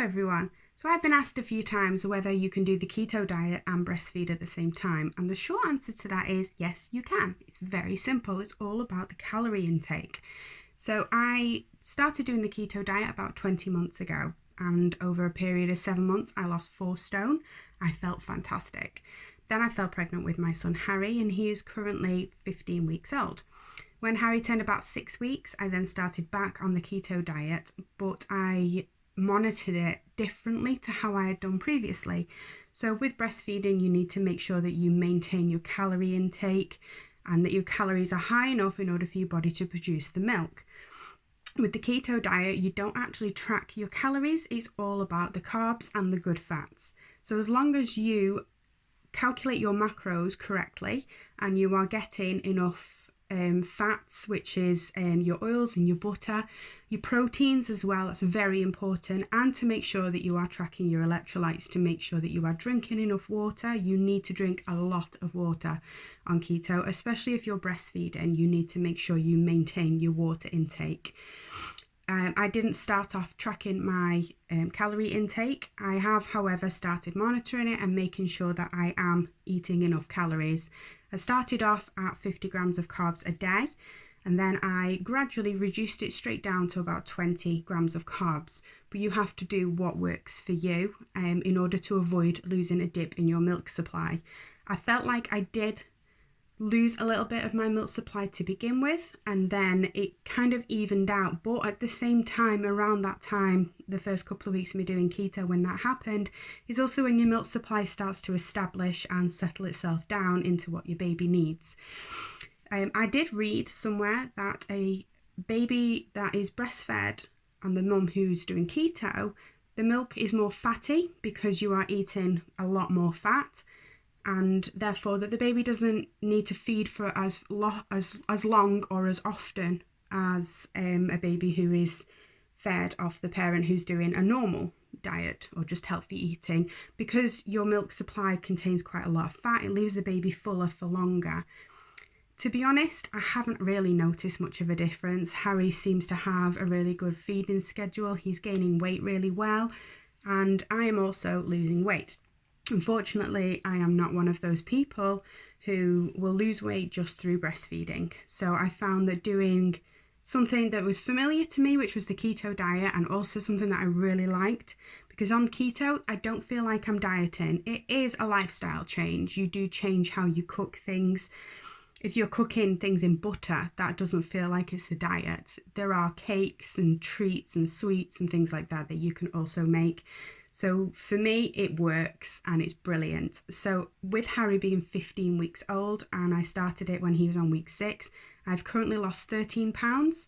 everyone. So I've been asked a few times whether you can do the keto diet and breastfeed at the same time, and the short answer to that is yes, you can. It's very simple. It's all about the calorie intake. So I started doing the keto diet about 20 months ago, and over a period of 7 months I lost 4 stone. I felt fantastic. Then I fell pregnant with my son Harry, and he is currently 15 weeks old. When Harry turned about 6 weeks, I then started back on the keto diet, but I monitored it differently to how I had done previously. So with breastfeeding, you need to make sure that you maintain your calorie intake and that your calories are high enough in order for your body to produce the milk. With the keto diet, you don't actually track your calories. It's all about the carbs and the good fats. So as long as you calculate your macros correctly and you are getting enough fats, which is your oils and your butter, your proteins as well, that's very important, and to make sure that you are tracking your electrolytes, to make sure that you are drinking enough water. You need to drink a lot of water on keto, especially if you're breastfeeding. You need to make sure you maintain your water intake. I didn't start off tracking my calorie intake. I have, however, started monitoring it and making sure that I am eating enough calories. I started off at 50 grams of carbs a day, and then I gradually reduced it straight down to about 20 grams of carbs. But you have to do what works for you in order to avoid losing a dip in your milk supply. I felt like I did lose a little bit of my milk supply to begin with, and then it kind of evened out. But at the same time, around that time, the first couple of weeks of me doing keto, when that happened, is also when your milk supply starts to establish and settle itself down into what your baby needs. I did read somewhere that a baby that is breastfed and the mum who's doing keto, the milk is more fatty because you are eating a lot more fat, and therefore that the baby doesn't need to feed for as long or as often as a baby who is fed off the parent who's doing a normal diet or just healthy eating. Because your milk supply contains quite a lot of fat, it leaves the baby fuller for longer. To be honest, I haven't really noticed much of a difference. Harry seems to have a really good feeding schedule. He's gaining weight really well, and I am also losing weight. Unfortunately, I am not one of those people who will lose weight just through breastfeeding. So I found that doing something that was familiar to me, which was the keto diet, and also something that I really liked, because on keto, I don't feel like I'm dieting. It is a lifestyle change. You do change how you cook things. If you're cooking things in butter, that doesn't feel like it's a diet. There are cakes and treats and sweets and things like that that you can also make. So for me, it works and it's brilliant. So with Harry being 15 weeks old, and I started it when he was on week 6, I've currently lost 13 pounds.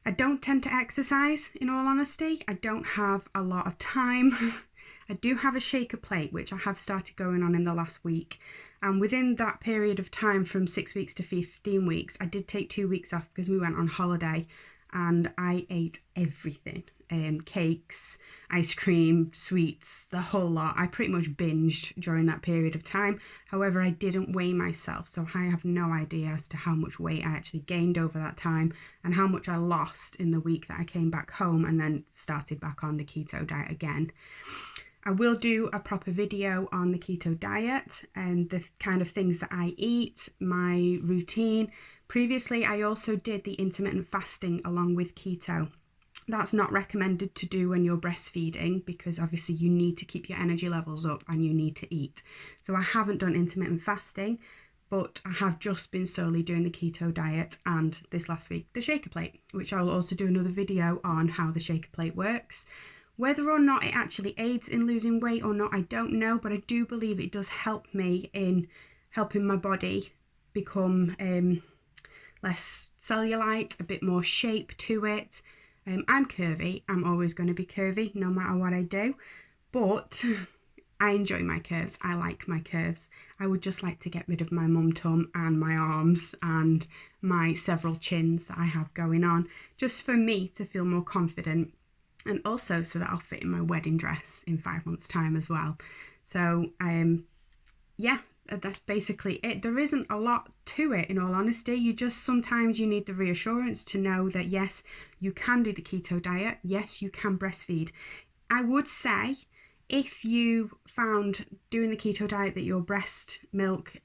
I don't tend to exercise, in all honesty. I don't have a lot of time. I do have a shaker plate, which I have started going on in the last week. And within that period of time from 6 weeks to 15 weeks, I did take 2 weeks off because we went on holiday and I ate everything. Cakes, ice cream, sweets, the whole lot. I pretty much binged during that period of time. However, I didn't weigh myself, so I have no idea as to how much weight I actually gained over that time and how much I lost in the week that I came back home and then started back on the keto diet again. I will do a proper video on the keto diet and the kind of things that I eat, my routine. Previously, I also did the intermittent fasting along with keto. That's not recommended to do when you're breastfeeding because obviously you need to keep your energy levels up and you need to eat. So I haven't done intermittent fasting, but I have just been solely doing the keto diet and this last week the shaker plate, which I will also do another video on how the shaker plate works. Whether or not it actually aids in losing weight or not, I don't know, but I do believe it does help me in helping my body become less cellulite, a bit more shape to it. I'm curvy. I'm always going to be curvy no matter what I do, but I enjoy my curves. I like my curves. I would just like to get rid of my mum tum and my arms and my several chins that I have going on, just for me to feel more confident, and also so that I'll fit in my wedding dress in 5 months' time as well. So yeah, that's basically it. There isn't a lot to it, in all honesty. Sometimes you need the reassurance to know that yes, you can do the keto diet, yes, you can breastfeed. I would say if you found doing the keto diet that your breast milk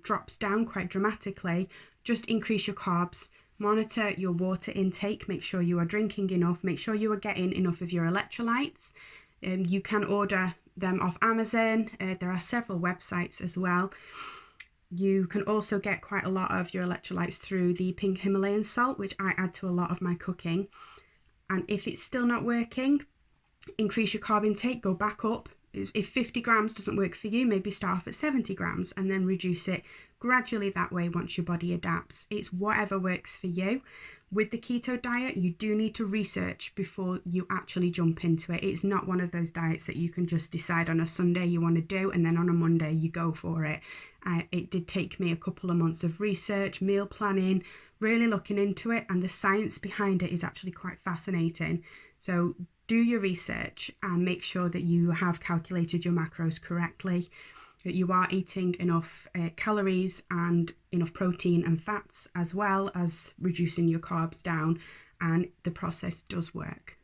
drops down quite dramatically, just increase your carbs, monitor your water intake, make sure you are drinking enough, make sure you are getting enough of your electrolytes. You can order them off Amazon. There are several websites as well. You can also get quite a lot of your electrolytes through the pink Himalayan salt, which I add to a lot of my cooking. And if it's still not working, increase your carb intake, go back up. If 50 grams doesn't work for you, maybe start off at 70 grams and then reduce it gradually that way once your body adapts. It's whatever works for you. With the keto diet, you do need to research before you actually jump into it. It's not one of those diets that you can just decide on a Sunday you want to do and then on a Monday you go for it. It did take me a couple of months of research, meal planning, really looking into it, and the science behind it is actually quite fascinating. So do your research and make sure that you have calculated your macros correctly, that you are eating enough calories and enough protein and fats, as well as reducing your carbs down, and the process does work.